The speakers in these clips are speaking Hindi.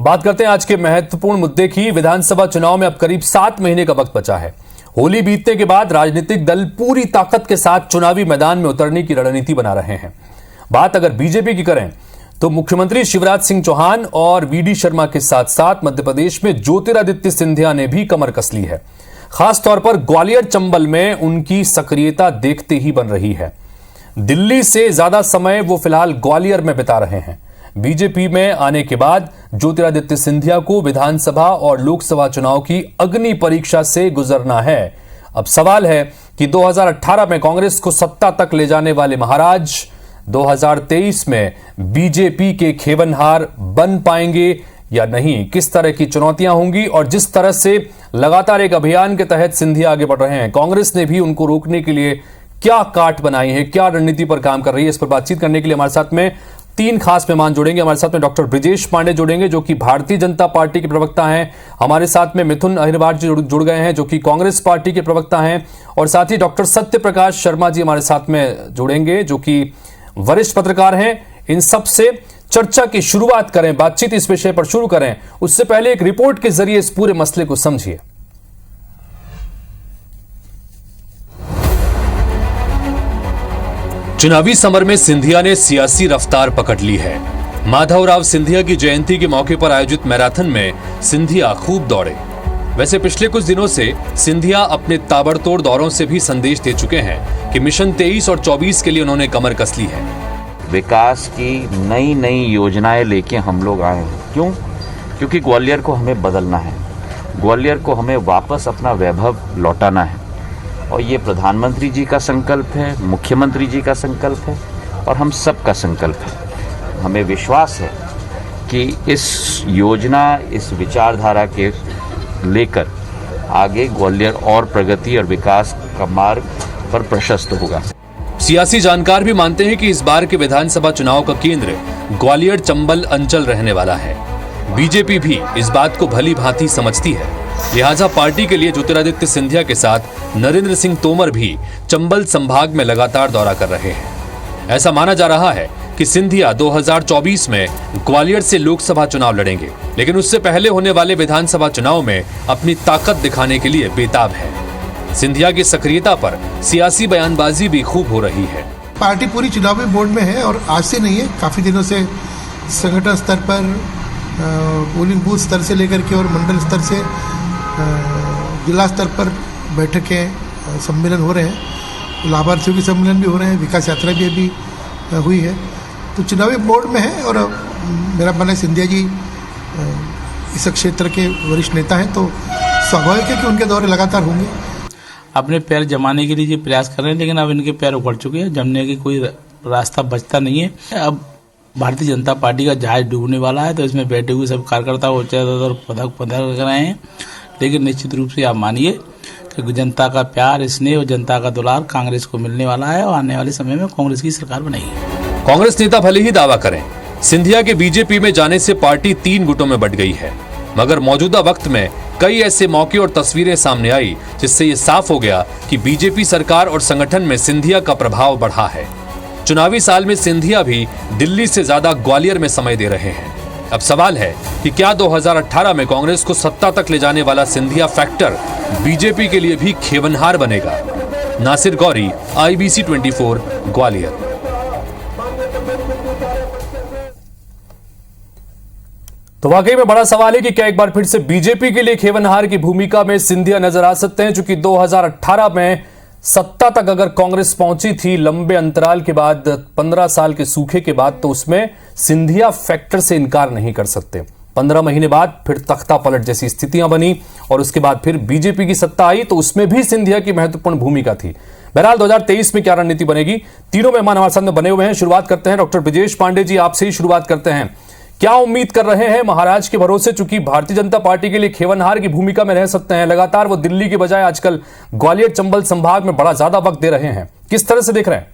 बात करते हैं आज के महत्वपूर्ण मुद्दे की। विधानसभा चुनाव में अब करीब 7 महीने का वक्त बचा है। होली बीतने के बाद राजनीतिक दल पूरी ताकत के साथ चुनावी मैदान में उतरने की रणनीति बना रहे हैं। बात अगर बीजेपी की करें तो मुख्यमंत्री शिवराज सिंह चौहान और वीडी शर्मा के साथ साथ मध्य प्रदेश में ज्योतिरादित्य सिंधिया ने भी कमर कस ली है। खासतौर पर ग्वालियर चंबल में उनकी सक्रियता देखते ही बन रही है। दिल्ली से ज्यादा समय वो फिलहाल ग्वालियर में बिता रहे हैं। बीजेपी में आने के बाद ज्योतिरादित्य सिंधिया को विधानसभा और लोकसभा चुनाव की अग्नि परीक्षा से गुजरना है। अब सवाल है कि 2018 में कांग्रेस को सत्ता तक ले जाने वाले महाराज 2023 में बीजेपी के खेवनहार बन पाएंगे या नहीं। किस तरह की चुनौतियां होंगी और जिस तरह से लगातार एक अभियान के तहत सिंधिया आगे बढ़ रहे हैं, कांग्रेस ने भी उनको रोकने के लिए क्या काट बनाई है, क्या रणनीति पर काम कर रही है, इस पर बातचीत करने के लिए हमारे साथ में 3 खास मेहमान जुड़ेंगे। हमारे साथ में डॉक्टर ब्रिजेश पांडे जुड़ेंगे जो कि भारतीय जनता पार्टी के प्रवक्ता हैं। हमारे साथ में मिथुन अहिरवार जी जुड़ गए हैं जो कि कांग्रेस पार्टी के प्रवक्ता हैं। और साथ ही डॉक्टर सत्य प्रकाश शर्मा जी हमारे साथ में जुड़ेंगे जो कि वरिष्ठ पत्रकार हैं। इन सब से चर्चा की शुरुआत करें, बातचीत इस विषय पर शुरू करें, उससे पहले एक रिपोर्ट के जरिए इस पूरे मसले को समझिए। चुनावी समर में सिंधिया ने सियासी रफ्तार पकड़ ली है। माधवराव सिंधिया की जयंती के मौके पर आयोजित मैराथन में सिंधिया खूब दौड़े। वैसे पिछले कुछ दिनों से सिंधिया अपने ताबड़तोड़ दौरों से भी संदेश दे चुके हैं कि मिशन 23 और 24 के लिए उन्होंने कमर कस ली है। विकास की नई नई योजनाएं लेके हम लोग आए हैं। क्यों? क्योंकि ग्वालियर को हमें बदलना है, ग्वालियर को हमें वापस अपना वैभव लौटाना है। और ये प्रधानमंत्री जी का संकल्प है, मुख्यमंत्री जी का संकल्प है और हम सब का संकल्प है। हमें विश्वास है कि इस योजना, इस विचारधारा के लेकर आगे ग्वालियर और प्रगति और विकास का मार्ग पर प्रशस्त होगा। सियासी जानकार भी मानते हैं कि इस बार के विधानसभा चुनाव का केंद्र ग्वालियर चंबल अंचल रहने वाला है। बीजेपी भी इस बात को भली भांति समझती है, लिहाजा पार्टी के लिए ज्योतिरादित्य सिंधिया के साथ नरेंद्र सिंह तोमर भी चंबल संभाग में लगातार दौरा कर रहे हैं। ऐसा माना जा रहा है कि सिंधिया 2024 में ग्वालियर से लोकसभा चुनाव लड़ेंगे, लेकिन उससे पहले होने वाले विधानसभा चुनाव में अपनी ताकत दिखाने के लिए बेताब है। सिंधिया की सक्रियता पर सियासी बयानबाजी भी खूब हो रही है। पार्टी पूरी चुनावी मोड में है और आज से नहीं है, काफी दिनों से संगठन स्तर पर, पोलिंग बूथ स्तर से लेकर के और मंडल स्तर से जिला स्तर पर बैठकें, सम्मेलन हो रहे हैं। लाभार्थियों के सम्मेलन भी हो रहे हैं, विकास यात्रा भी अभी हुई है। तो चुनावी मोड में है और मेरा मानना है सिंधिया जी इस क्षेत्र के वरिष्ठ नेता हैं, तो स्वाभाविक है कि उनके दौरे लगातार होंगे। अपने पैर जमाने के लिए ये प्रयास कर रहे हैं, लेकिन अब इनके पैर उखड़ चुके हैं, जमने की कोई रास्ता बचता नहीं है। अब भारतीय जनता पार्टी का जहाज डूबने वाला है, तो इसमें बैठे हुए सब कार्यकर्ता पदक कर रहे हैं। लेकिन निश्चित रूप से आप मानिए कि जनता का प्यार, स्नेह और जनता का दुलार कांग्रेस को मिलने वाला है और आने वाले समय में कांग्रेस की सरकार बनेगी। कांग्रेस नेता भले ही दावा करें सिंधिया के बीजेपी में जाने से पार्टी 3 गुटों में बंट गई है, मगर मौजूदा वक्त में कई ऐसे मौके और तस्वीरें सामने आई जिससे ये साफ हो गया कि बीजेपी सरकार और संगठन में सिंधिया का प्रभाव बढ़ा है। चुनावी साल में सिंधिया भी दिल्ली से ज्यादा ग्वालियर में समय दे रहे हैं। अब सवाल है कि क्या 2018 में कांग्रेस को सत्ता तक ले जाने वाला सिंधिया फैक्टर बीजेपी के लिए भी खेवनहार बनेगा। नासिर गौरी, IBC 24, ग्वालियर। तो वाकई में बड़ा सवाल है कि क्या एक बार फिर से बीजेपी के लिए खेवनहार की भूमिका में सिंधिया नजर आ सकते हैं, चूंकि 2018 में सत्ता तक अगर कांग्रेस पहुंची थी लंबे अंतराल के बाद, 15 साल के सूखे के बाद, तो उसमें सिंधिया फैक्टर से इनकार नहीं कर सकते। 15 महीने बाद फिर तख्ता पलट जैसी स्थितियां बनी और उसके बाद फिर बीजेपी की सत्ता आई, तो उसमें भी सिंधिया की महत्वपूर्ण भूमिका थी। बहरहाल 2023 में क्या रणनीति बनेगी, तीनों मेहमान हमारे सामने बने हुए हैं। शुरुआत करते हैं डॉक्टर ब्रिजेश पांडे जी, आपसे ही शुरुआत करते हैं। क्या उम्मीद कर रहे हैं महाराज के भरोसे, चूंकि भारतीय जनता पार्टी के लिए खेवनहार की भूमिका में रह सकते हैं, लगातार वो दिल्ली के बजाय आजकल ग्वालियर चंबल संभाग में बड़ा ज्यादा वक्त दे रहे हैं, किस तरह से देख रहे हैं?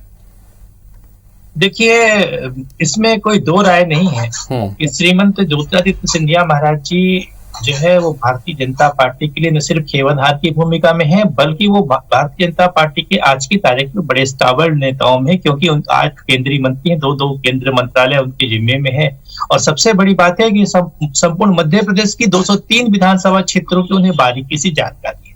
देखिए, इसमें कोई दो राय नहीं है कि श्रीमंत ज्योतिरादित्य सिंधिया महाराज जी जो है वो भारतीय जनता पार्टी के लिए न सिर्फ खेवनहार की भूमिका में है, बल्कि वो भारतीय जनता पार्टी के आज की तारीख में बड़े स्टावर नेताओं में, क्योंकि आज केंद्रीय मंत्री हैं, दो केंद्रीय मंत्रालय उनके जिम्मे में है। और सबसे बड़ी बात है कि संपूर्ण मध्य प्रदेश की 203 विधानसभा क्षेत्रों की उन्हें बारीकी से जानकारी है।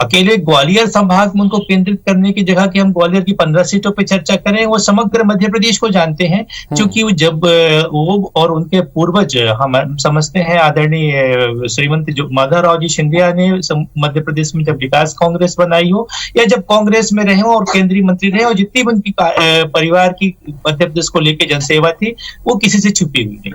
अकेले ग्वालियर संभाग में उनको केंद्रित करने की जगह कि हम ग्वालियर की 15 सीटों पे चर्चा करें, वो समग्र मध्य प्रदेश को जानते हैं, क्योंकि जब वो और उनके पूर्वज हम समझते हैं आदरणीय श्रीमती माधवराव जी सिंधिया ने मध्य प्रदेश में जब विकास कांग्रेस बनाई हो या जब कांग्रेस में रहे हो और केंद्रीय मंत्री रहे, और जितनी भी उनकी परिवार की मध्य प्रदेश को लेकर जनसेवा थी वो किसी से छुपी हुई नहीं।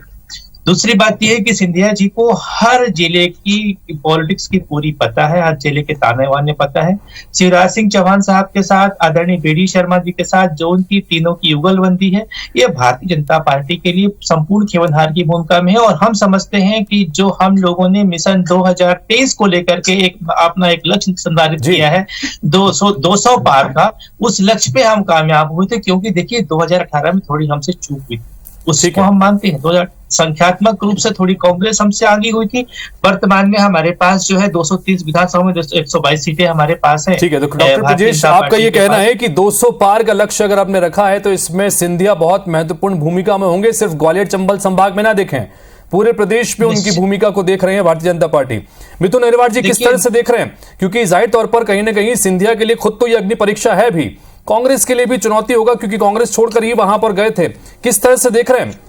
दूसरी बात यह है कि सिंधिया जी को हर जिले की पॉलिटिक्स की पूरी पता है, हर जिले के ताने वाने पता है। शिवराज सिंह चौहान साहब के साथ, आदरणीय बीडी शर्मा जी के साथ जो उनकी तीनों की युगलबंदी है, ये भारतीय जनता पार्टी के लिए संपूर्ण खेवनहार की भूमिका में है। और हम समझते हैं कि जो हम लोगों ने मिशन 2023 को लेकर के अपना एक लक्ष्य संधारित किया है 200 पार का, उस लक्ष्य पे हम कामयाब हुए थे। क्योंकि देखिए 2018 में थोड़ी हमसे चूक हुई, उसको हम मानते हैं। संख्यात्मक रूप से थोड़ी कांग्रेस हमसे आगे हुई थी। वर्तमान में हमारे पास जो है 230 विधानसभा में 122 सीटें हमारे पास है। ठीक है, तो डॉक्टर ब्रजेश, आपका ये कहना है कि 200 पार का लक्ष्य अगर आपने रखा है तो इसमें सिंधिया बहुत महत्वपूर्ण भूमिका में होंगे। सिर्फ ग्वालियर चंबल संभाग में ना देखें, पूरे प्रदेश में उनकी भूमिका को देख रहे हैं भारतीय जनता पार्टी। मिथुन अहिरवार जी किस तरह से देख रहे हैं? क्योंकि जाहिर तौर पर कहीं ना कहीं सिंधिया के लिए खुद तो ये अग्नि परीक्षा है भी, कांग्रेस के लिए भी चुनौती होगा, क्योंकि कांग्रेस छोड़कर ही वहां पर गए थे। किस तरह से देख रहे हैं?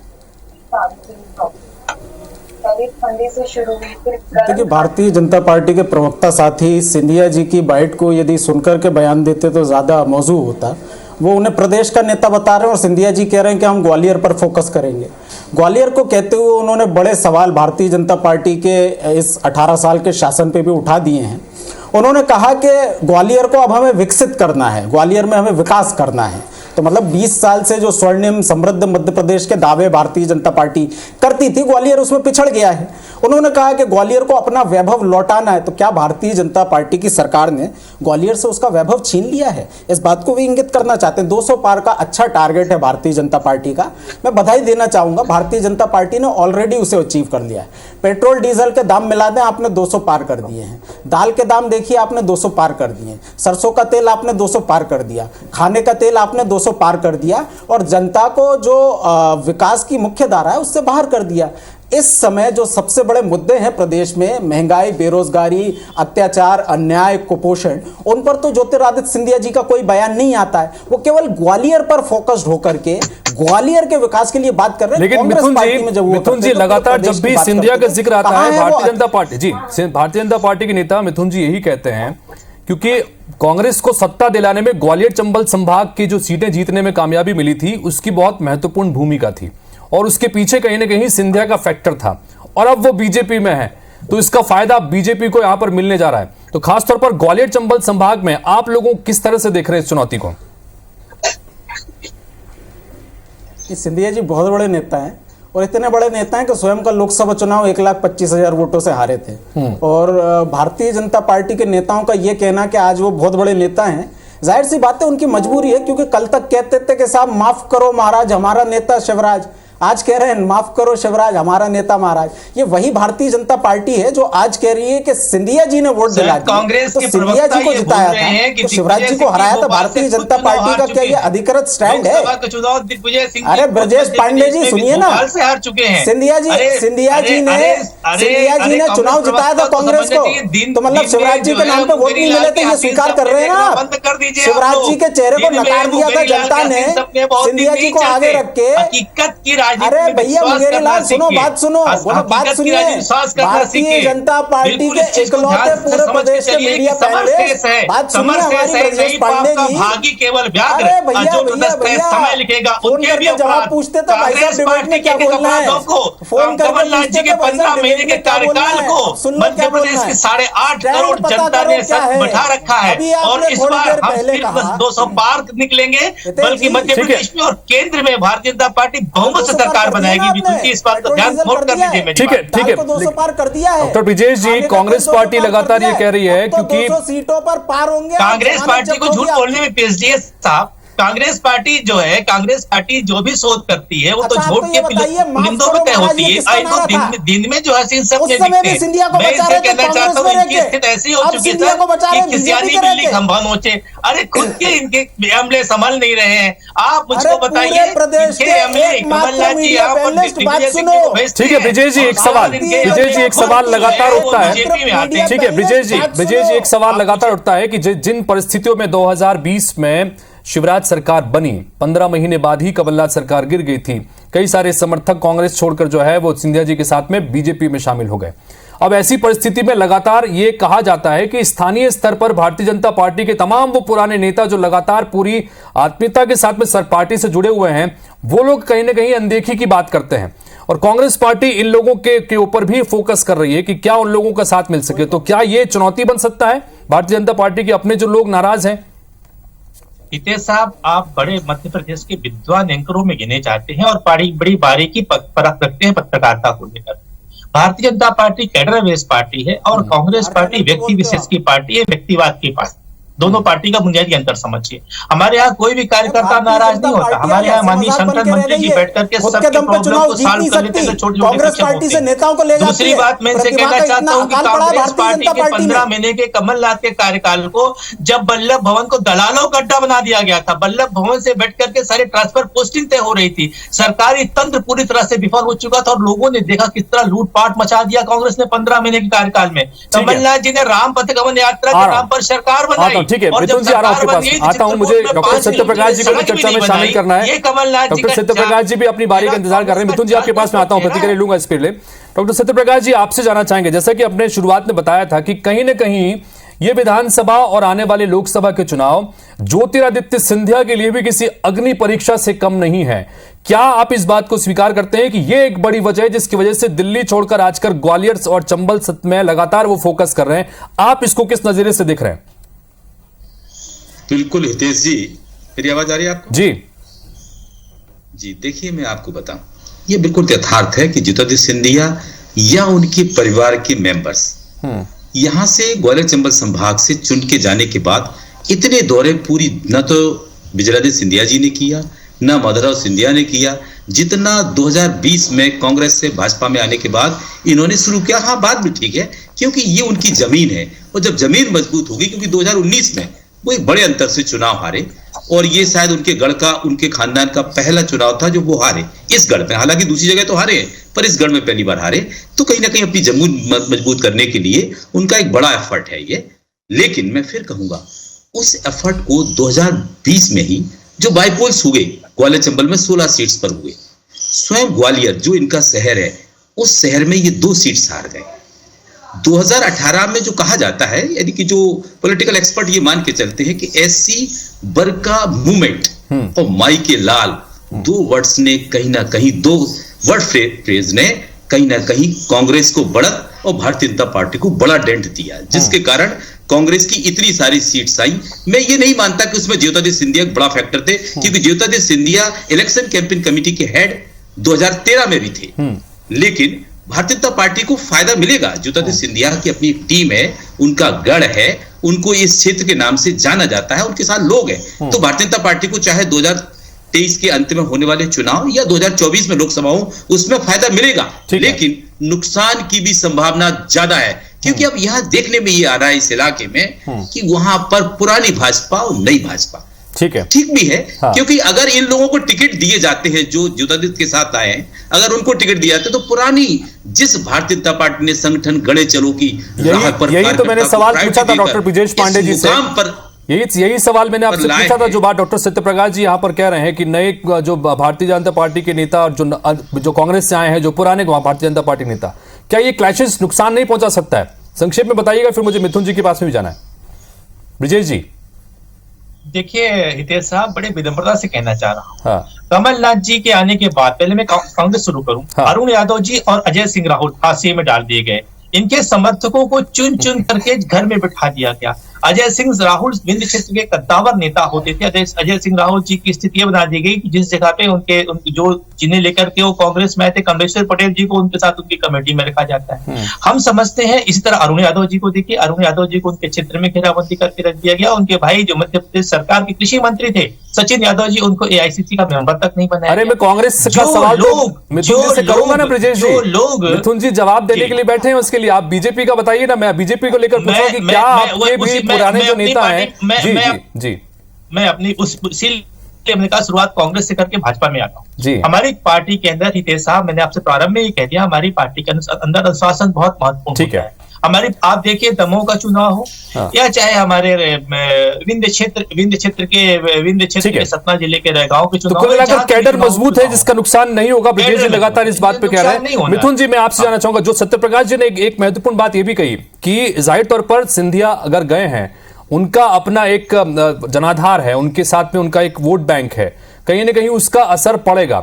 देखिए, भारतीय जनता पार्टी के प्रवक्ता साथी सिंधिया जी की बाइट को यदि सुनकर के बयान देते तो ज़्यादा मौजू होता। वो उन्हें प्रदेश का नेता बता रहे हैं और सिंधिया जी कह रहे हैं कि हम ग्वालियर पर फोकस करेंगे। ग्वालियर को कहते हुए उन्होंने बड़े सवाल भारतीय जनता पार्टी के इस 18 साल के शासन पे भी उठा दिए हैं। उन्होंने कहा कि ग्वालियर को अब हमें विकसित करना है, ग्वालियर में हमें विकास करना है। तो मतलब 20 साल से जो स्वर्णिम समृद्ध मध्य प्रदेश के दावे भारतीय जनता पार्टी करती थी, ग्वालियर उसमें पिछड़ गया है। उन्होंने कहा कि ग्वालियर को अपना वैभव लौटाना है। तो क्या भारतीय जनता पार्टी की सरकार ने ग्वालियर से उसका वैभव छीन लिया है? इस बात को भी इंगित करना चाहते हैं। 200 पार का अच्छा टारगेट है भारतीय जनता पार्टी का, मैं बधाई देना चाहूंगा। भारतीय जनता पार्टी ने ऑलरेडी उसे अचीव कर लिया है। पेट्रोल डीजल के दाम मिला दें, आपने 200 पार कर दिए हैं। दाल के दाम देखिए, आपने 200 पार कर दिए। सरसों का तेल आपने 200 पार कर दिया। खाने का तेल आपने 200 पार कर दिया। और जनता को जो विकास की मुख्य धारा है उससे बाहर कर दिया। इस समय जो सबसे बड़े मुद्दे हैं प्रदेश में, महंगाई, बेरोजगारी, अत्याचार, अन्याय, कुपोषण, उन पर तो ज्योतिरादित्य सिंधिया जी का कोई बयान नहीं आता है। वो केवल ग्वालियर पर फोकस्ड होकर के ग्वालियर के विकास के लिए बात कर रहे हैं। लेकिन मिथुन जी लगातार जब भी सिंधिया का जिक्र आता है भारतीय जनता पार्टी, जी भारतीय जनता पार्टी के नेता मिथुन जी यही कहते हैं, क्योंकि कांग्रेस को सत्ता दिलाने में ग्वालियर चंबल संभाग की जो सीटें जीतने में कामयाबी मिली थी उसकी बहुत महत्वपूर्ण भूमिका थी, और उसके पीछे कहीं ना कहीं सिंधिया का फैक्टर था। और अब वो बीजेपी में है, तो इसका फायदा बीजेपी को यहां पर मिलने जा रहा है। तो खासतौर पर ग्वालियर चंबल संभाग में आप लोगों किस तरह से देख रहे हैं इस चुनौती को? सिंधिया जी बहुत बड़े नेता हैं, और इतने बड़े नेता हैं कि स्वयं का लोकसभा चुनाव 1,25,000 वोटों से हारे थे। और भारतीय जनता पार्टी के नेताओं का यह कहना कि आज वो बहुत बड़े नेता हैं, जाहिर सी बात है उनकी मजबूरी है। क्योंकि कल तक कहते थे कि साहब माफ करो महाराज, हमारा नेता शिवराज। आज कह रहे हैं माफ करो शिवराज, हमारा नेता महाराज। ये वही भारतीय जनता पार्टी है जो आज कह रही है कि सिंधिया जी ने वोट दिला दिया, कांग्रेस तो सिंधिया जी को जिताया था, तो शिवराज जी को हराया था। भारतीय जनता पार्टी का क्या ये अधिकृत स्टैंड है? अरे ब्रजेश पांडे जी सुनिए ना, सिंधिया जी ने चुनाव जिताया था कांग्रेस को, तो मतलब शिवराज जी के नाम पे वोट नहीं मिले थे, ये स्वीकार कर रहे हैं ना। शिवराज जी के चेहरे को नकार दिया था जनता ने, सिंधिया जी को आगे रख के। अरे भैया मुंगेरी लाल सुनो, बात सुनो, बात सुनिए। भारतीय जनता पार्टी के इकलौते पूरे प्रदेश के मीडिया पैनलिस्ट, बात सुनिए हमारी ब्रजेश पांडे जी। अरे भैया समय लिखेगा, फोन करके जवाब पूछते तो भाई साहब डिबेट में क्या बोलना है, फोन करके पूछते तो भाई साहब डिबेट में क्या बोलना है, सुन लो क्या बोलना है। 8.5 करोड़ जनता ने सच बैठा रखा है, और इस बार हम सिर्फ 200 पार निकलेंगे, बल्कि मध्य प्रदेश में और केंद्र में भारतीय जनता पार्टी बहुमत सरकार बनाएगी। इस बात का ध्यान नोट कर लीजिए। ठीक है 200 पार कर दिया है डॉक्टर ब्रजेश जी। कांग्रेस पार्टी लगातार ये कह रही है क्योंकि 200 सीटों पर पार होंगे। कांग्रेस पार्टी को झूठ बोलने में पीएचडी साहब, कांग्रेस पार्टी जो है, कांग्रेस पार्टी जो भी शोध करती है वो तो अच्छा, झूठ आपको के ये बताइए, माफ पुलिंदों करो में तय महाराज, होती ये है। किसका आई तो नारा था? दिन में जो हसीन सब उस समय भी सिंधिया को मैं बचा इससे रहे थे कहना चाहता कांग्रेस हूँ, में इनकी रह के। स्थिति ऐसी हो अब चुकी है सिंधिया को बचा सर रहे कि बीजेपी किसियानी के रह बिल्ली के। खंभा नोचे। अरे खुद के इनके अमले संभल नहीं रहे हैं। आप मुझको अरे बताइए, पूरे प्रदेश इनके के अमले एकमात्र कमलनाथ जी मीडिया यहाँ पर पैनलिस्ट बात दिग्विजय सिंह सुनो। को भेजते ठीक है हैं। ब्रिजेश जी, और एक सारा सवाल, दिन के ब्रिजेश जी एक सवाल लगातार उठता है। बीजेपी में आते हैं। ठीक है ब्रिजेश जी एक सवाल लगातार उठता है कि जिन परिस्थितियों में 2020 में शिवराज सरकार बनी, 15 महीने बाद ही कमलनाथ सरकार गिर गई थी। कई सारे समर्थक कांग्रेस छोड़कर जो है वो सिंधिया जी के साथ में बीजेपी में शामिल हो गए। अब ऐसी परिस्थिति में लगातार ये कहा जाता है कि स्थानीय स्तर पर भारतीय जनता पार्टी के तमाम वो पुराने नेता जो लगातार पूरी आत्मीयता के साथ में सर पार्टी से जुड़े हुए हैं, वो लोग कहीं ना कहीं अनदेखी की बात करते हैं और कांग्रेस पार्टी इन लोगों के ऊपर भी फोकस कर रही है कि क्या उन लोगों का साथ मिल सके। तो क्या ये चुनौती बन सकता है भारतीय जनता पार्टी के अपने जो लोग नाराज हैं? हितेश साहब, आप बड़े मध्य प्रदेश के विद्वान एंकरों में गिने जाते हैं और बड़ी बारीकी परख रखते हैं पत्रकारिता को लेकर। Bharatiya Janata party cadre based party है और कांग्रेस पार्टी व्यक्ति विशेष की पार्टी है, व्यक्तिवाद की पार्टी। दोनों पार्टी का बुनियादी अंतर समझिए। हमारे यहाँ कोई भी कार्यकर्ता नाराज नहीं होता। हमारे यहाँ माननीय संगठन मंत्री जी बैठ करके सबके प्रॉब्लम को सॉल्व कर लेते हैं, छोटे कांग्रेस पार्टी से नेताओं को ले जाती है। दूसरी बात मैं इनसे कहना चाहता हूँ कि कांग्रेस पार्टी के 15 महीने के कमलनाथ के कार्यकाल को जब वल्लभ भवन को दलालों का अड्डा बना दिया गया था, वल्लभ भवन से बैठ करके सारी ट्रांसफर पोस्टिंग तय हो रही थी, सरकारी तंत्र पूरी तरह से विफल हो चुका था और लोगों ने देखा किस तरह लूटपाट मचा दिया कांग्रेस ने 15 महीने के कार्यकाल में। कमलनाथ जी ने राम पथगमन यात्रा के नाम पर सरकार बनाई। ठीक है मिथुन जी, आ रहा हूं आपके पास, आता हूं। मुझे डॉक्टर सत्यप्रकाश जी को भी चर्चा में शामिल करना है। डॉक्टर सत्यप्रकाश जी भी अपनी बारी का इंतजार कर रहे हैं। मिथुन जी आपके पास मैं आता हूं, प्रतिक्रिया लूंगा इस पर। डॉक्टर सत्यप्रकाश जी, आपसे जानना चाहेंगे, जैसा कि अपने शुरुआत में बताया था कि कहीं ना कहीं ये विधानसभा और आने वाले लोकसभा के चुनाव ज्योतिरादित्य सिंधिया के लिए भी किसी अग्नि परीक्षा से कम नहीं है। क्या आप इस बात को स्वीकार करते हैं कि ये एक बड़ी वजह है जिसकी वजह से दिल्ली छोड़कर आजकल ग्वालियर और चंबल में लगातार वो फोकस कर रहे हैं? आप इसको किस नजरिए से देख रहे हैं? बिल्कुल हितेश जी, मेरी आवाज आ रही है आपको? जी जी, देखिए मैं आपको बताऊं, ये बिल्कुल यथार्थ है कि ज्योतिरादित्य सिंधिया या उनके परिवार के मेंबर्स यहां से ग्वालियर चंबल संभाग से चुन के जाने के बाद इतने दौरे पूरी न तो ज्योतिरादित्य सिंधिया जी ने किया, न माधवराव सिंधिया ने किया, जितना 2020 में कांग्रेस से भाजपा में आने के बाद इन्होंने शुरू किया। हाँ, बात भी ठीक है, क्योंकि ये उनकी जमीन है और जब जमीन मजबूत होगी, क्योंकि 2019 में वो एक बड़े अंतर से चुनाव हारे और ये शायद उनके गढ़ का, उनके खानदान का पहला चुनाव था जो वो हारे इस गढ़ में। हालांकि दूसरी जगह तो हारे हैं, पर इस गढ़ में पहली बार हारे, तो कहीं ना कहीं अपनी जमीन मजबूत करने के लिए उनका एक बड़ा एफर्ट है ये। लेकिन मैं फिर कहूंगा, उस एफर्ट को 2020 में ही जो बाईपोल्स हुए ग्वालियर चंबल में 16 सीट्स पर हुए, स्वयं ग्वालियर जो इनका शहर है, उस शहर में ये 2 सीट्स हार गए। 2018 में जो कहा जाता है, यानी कि जो पॉलिटिकल एक्सपर्ट ये मान के चलते हैं कि एससी बरका मूवमेंट और माई के लाल 2 वर्ड्स ने कहीं ना कहीं, 2 वर्ड फ्रेज ने कहीं ना कहीं कांग्रेस को बढ़त और भारतीय जनता पार्टी को बड़ा डेंट दिया, जिसके कारण कांग्रेस की इतनी सारी सीट्स आई। मैं ये नहीं मानता कि उसमें ज्योतिरादित्य सिंधिया एक बड़ा फैक्टर थे, क्योंकि Jyotiraditya Scindia election campaign committee के हेड 2013 में भी थे। लेकिन भारतीय जनता पार्टी को फायदा मिलेगा, ज्योतिरादित्य सिंधिया की अपनी एक टीम है, उनका गढ़ है, उनको इस क्षेत्र के नाम से जाना जाता है, उनके साथ लोग हैं। तो भारतीय जनता पार्टी को चाहे 2023 के अंत में होने वाले चुनाव या 2024 में लोकसभा हो, उसमें फायदा मिलेगा, लेकिन नुकसान की भी संभावना ज्यादा है, क्योंकि अब यहां देखने में ये आ रहा है इस इलाके में कि वहां पर पुरानी भाजपा और नई भाजपा ठीक भी है। हाँ। क्योंकि अगर इन लोगों को टिकट दिए जाते हैं जो ज्योतिरादित्य के साथ आए हैं, अगर उनको टिकट दिया जाता है तो पुरानी जिस भारतीय जनता पार्टी ने संगठन गढ़े चलो की राह पर, यही तो मैंने सवाल पूछा था डॉक्टर ब्रिजेश पांडे जी से, यही सवाल मैंने आपसे पूछा था, जो बात डॉक्टर सत्यप्रकाश जी यहाँ पर कह रहे हैं कि नए जो भारतीय जनता पार्टी के नेता और जो कांग्रेस से आए हैं, जो पुराने भारतीय जनता पार्टी नेता, क्या ये क्लैशेस नुकसान नहीं पहुंचा सकता है? संक्षेप में बताइएगा, फिर मुझे मिथुन जी के पास में भी जाना है। ब्रिजेश जी, देखिए हितेश साहब, बड़े विनम्रता से कहना चाह रहा हूँ, हाँ। कमलनाथ जी के आने के बाद, पहले मैं कांग्रेस शुरू करूं, हाँ। अरुण यादव जी और अजय सिंह राहुल हाशिए में डाल दिए गए। इनके समर्थकों को चुन चुन करके घर में बिठा दिया गया। अजय सिंह राहुल विंध्य क्षेत्र के कद्दावर नेता होते थे। अजय सिंह राहुल जी की स्थिति बना दी गई कि जिस जगह पे उनके जो जिन्हें लेकर के वो कांग्रेस में आए थे, कमलेश्वर पटेल जी को उनके साथ उनकी कमेटी में रखा जाता है। हम समझते हैं इसी तरह अरुण यादव जी को देखिए, अरुण यादव जी को उनके क्षेत्र में घेराबंदी करके रख दिया गया। उनके भाई जो मध्य प्रदेश सरकार के कृषि मंत्री थे, सचिन यादव जी उनको एआईसीसी का मेंबर तक नहीं बनाया। अरे मैं कांग्रेस का सवाल मिथुन जी से करूंगा ना ब्रजेश जी। मिथुन जी जवाब देने के लिए बैठे हैं, उसके लिए आप बीजेपी का बताइए ना। मैं बीजेपी को लेकर पूछा कि क्या आपके भी पुराने जो नेता हैं। जी मैं अपनी हमने कहा शुरुआत कांग्रेस से करके भाजपा में आता हूँ। हमारी पार्टी के अंदर हितेश साहब, मैंने आपसे प्रारंभ में ही कह दिया, हमारी पार्टी के अंदर अनुशासन बहुत महत्वपूर्ण ठीक है। हमारी आप देखिए दमोह का चुनाव हो या चाहे हमारे विंध्य क्षेत्र के सतना जिले के रैगांव के चुनाव, तो कुल मिलाकर कैडर मजबूत है जिसका नुकसान नहीं होगा। ब्रजेश जी लगातार इस बात पे कह रहे हैं। मिथुन जी मैं आपसे जानना चाहूंगा, जो सत्यप्रकाश जी ने एक महत्वपूर्ण बात ये भी कही कि जाहिर तौर पर सिंधिया अगर गए हैं, उनका अपना एक जनाधार है, उनके साथ में उनका एक वोट बैंक है, कहीं ना कहीं उसका असर पड़ेगा।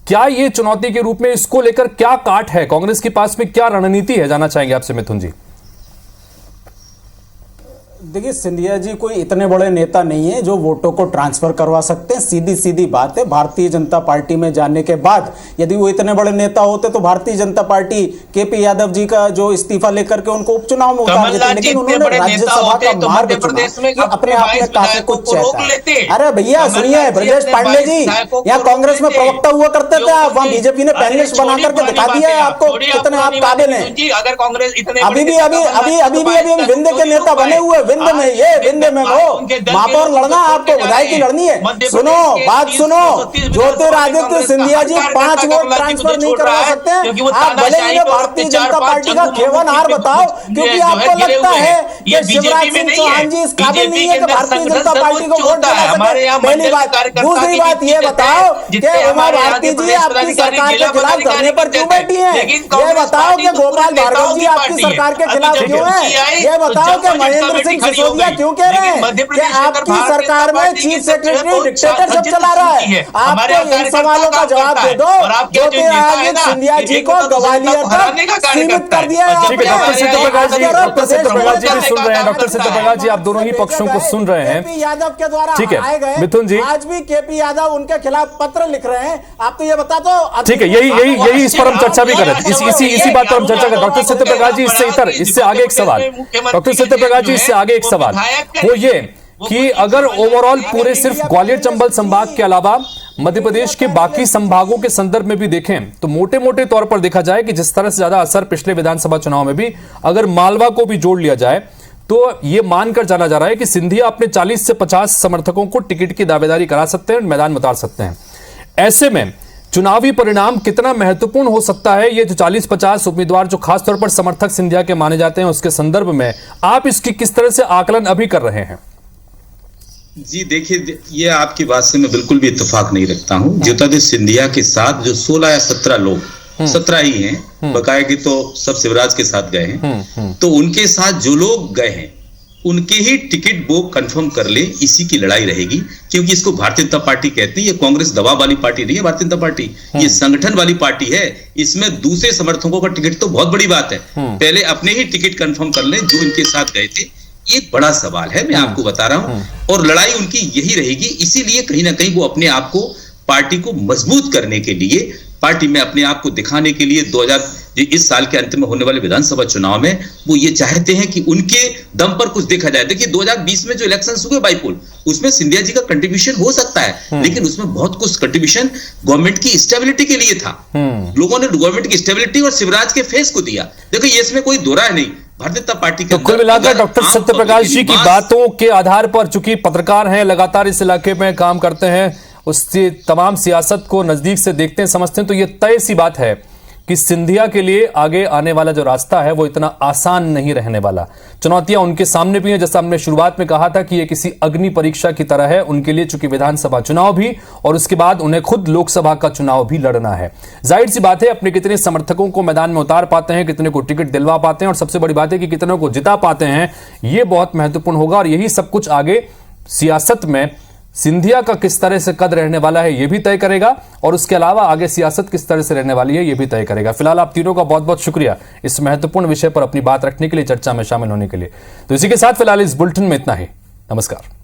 क्या ये चुनौती के रूप में इसको लेकर क्या काट है, कांग्रेस के पास में क्या रणनीति है, जानना चाहेंगे आपसे मिथुन जी। देखिए सिंधिया जी कोई इतने बड़े नेता नहीं है जो वोटों को ट्रांसफर करवा सकते हैं। सीधी सीधी बात है, भारतीय जनता पार्टी में जाने के बाद यदि वो इतने बड़े नेता होते तो भारतीय जनता पार्टी केपी यादव जी का जो इस्तीफा लेकर के उनको उपचुनाव में उतार देते, लेकिन उन्होंने राज्यसभा का मार्ग चुना। अपने आप में काफी कुछ चाहता है। अरे भैया सुनिए ब्रजेश पांडे जी, यहाँ कांग्रेस में प्रवक्ता हुआ करते थे आप, वहाँ बीजेपी ने पैनलिस्ट बना करके दिखा दिया है आपको कितने आप काबिल हैं। अभी भी विंध्य के नेता बने हुए, विंध्य में वो महापौर लड़ना, आपको विधायकी लड़नी है। सुनो बात सुनो, ज्योतिरादित्य सिंधिया जी 5 वोट ट्रांसफर नहीं करवा सकते हैं। आप भले ही भारतीय जनता पार्टी का खेवनहार बताओ, क्योंकि आपको लगता है कि शिवराज सिंह चौहान जी इस काबिल नहीं है कि भारतीय जनता पार्टी को वोट दिला सके। पहली बात। दूसरी बात ये बताओ कि उमा भारती जी आपकी सरकार के खिलाफ धरने पर क्यों बैठी है? ये बताओ कि गोपाल भार्गव जी आपकी सरकार के खिलाफ क्यों है? ये बताओ कि महेंद्र सिंह सिसोदिया क्यों कह रहे हैं कि आपकी सरकार में चीफ सेक्रेटरी डिक्टेटरशिप चला रहा है? आपको इन सवालों का जवाब दे दो। ज्योतिरादित्य सिंधिया जी को ग्वालियर तक सीमित कर दिया है। डॉक्टर सत्यप्रकाश जी भी सुन रहे हैं। डॉक्टर सत्यप्रकाश जी आप दोनों ही पक्षों को सुन रहे हैं। केपी यादव के द्वारा ठीक है मिथुन जी, आज भी केपी यादव उनके खिलाफ पत्र लिख रहे हैं। आप तो ये बता दो। ठीक है, यही इस पर हम चर्चा भी करें, इसी बात पर हम चर्चा करें। डॉक्टर सत्यप्रकाश जी इससे आगे एक सवाल, डॉक्टर सत्यप्रकाश जी इससे आगे एक सवाल वो ये कि अगर ओवरऑल पूरे सिर्फ ग्वालियर चंबल संभाग के अलावा मध्य प्रदेश के बाकी संभागों के संदर्भ में भी देखें तो मोटे मोटे तौर पर देखा जाए कि जिस तरह से ज्यादा असर पिछले विधानसभा चुनाव में भी अगर मालवा को भी जोड़ लिया जाए तो यह मानकर जाना जा रहा है कि सिंधिया अपने 40 से 50 समर्थकों को टिकट की दावेदारी करा सकते हैं, मैदान में उतार सकते हैं। ऐसे में चुनावी परिणाम कितना महत्वपूर्ण हो सकता है, ये जो 40-50 उम्मीदवार जो खासतौर पर समर्थक सिंधिया के माने जाते हैं उसके संदर्भ में आप इसकी किस तरह से आकलन अभी कर रहे हैं? जी देखिए, ये आपकी बात से मैं बिल्कुल भी इत्तेफाक नहीं रखता हूं। ज्योतिरादित्य सिंधिया के साथ जो 16 या 17 लोग, 17 ही हैं, बकाया की तो सब शिवराज के साथ गए हैं, तो उनके साथ जो लोग गए हैं उनके ही टिकट वो कंफर्म कर ले, इसी की लड़ाई रहेगी। क्योंकि इसको भारतीय जनता पार्टी कहते हैं, ये कांग्रेस दबाव वाली पार्टी नहीं है। भारतीय जनता पार्टी ये संगठन वाली पार्टी है। इसमें दूसरे समर्थकों का टिकट तो बहुत बड़ी बात है, पहले अपने ही टिकट कंफर्म कर ले जो इनके साथ गए थे। ये बड़ा सवाल है, मैं आपको बता रहा हूं, और लड़ाई उनकी यही रहेगी। इसीलिए कहीं ना कहीं वो अपने आप को, पार्टी को मजबूत करने के लिए, पार्टी में अपने आप को दिखाने के लिए इस साल के अंत में होने वाले विधानसभा चुनाव में वो ये चाहते हैं कि उनके दम पर कुछ देखा जाए। देखिए 2020 में जो इलेक्शंस हुए बाईपोल, उसमें सिंधिया जी का कंट्रीब्यूशन हो सकता है, लेकिन उसमें बहुत कुछ कंट्रीब्यूशन गवर्नमेंट की स्टेबिलिटी के लिए था। लोगों ने गवर्नमेंट की स्टेबिलिटी और शिवराज के फेस को दिया। देखो ये इसमें कोई दो राय नहीं, भारतीय जनता पार्टी के। तो कुल मिलाकर डॉक्टर सत्यप्रकाश जी की बातों के आधार पर, चूंकि पत्रकार हैं, लगातार इस इलाके में काम करते हैं, उससे तमाम सियासत को नजदीक से देखते हैं, समझते हैं, तो ये तय सी बात है कि सिंधिया के लिए आगे आने वाला जो रास्ता है वो इतना आसान नहीं रहने वाला। चुनौतियां उनके सामने भी हैं, जैसा हमने शुरुआत में कहा था कि ये किसी अग्नि परीक्षा की तरह है उनके लिए, चूंकि विधानसभा चुनाव भी और उसके बाद उन्हें खुद लोकसभा का चुनाव भी लड़ना है। जाहिर सी बात है अपने कितने समर्थकों को मैदान में उतार पाते हैं, कितने को टिकट दिलवा पाते हैं, और सबसे बड़ी बात है कि कितनों को जिता पाते हैं, ये बहुत महत्वपूर्ण होगा। और यही सब कुछ आगे सियासत में सिंधिया का किस तरह से कद रहने वाला है ये भी तय करेगा, और उसके अलावा आगे सियासत किस तरह से रहने वाली है ये भी तय करेगा। फिलहाल आप तीनों का बहुत बहुत शुक्रिया इस महत्वपूर्ण विषय पर अपनी बात रखने के लिए, चर्चा में शामिल होने के लिए। तो इसी के साथ फिलहाल इस बुलेटिन में इतना ही। नमस्कार।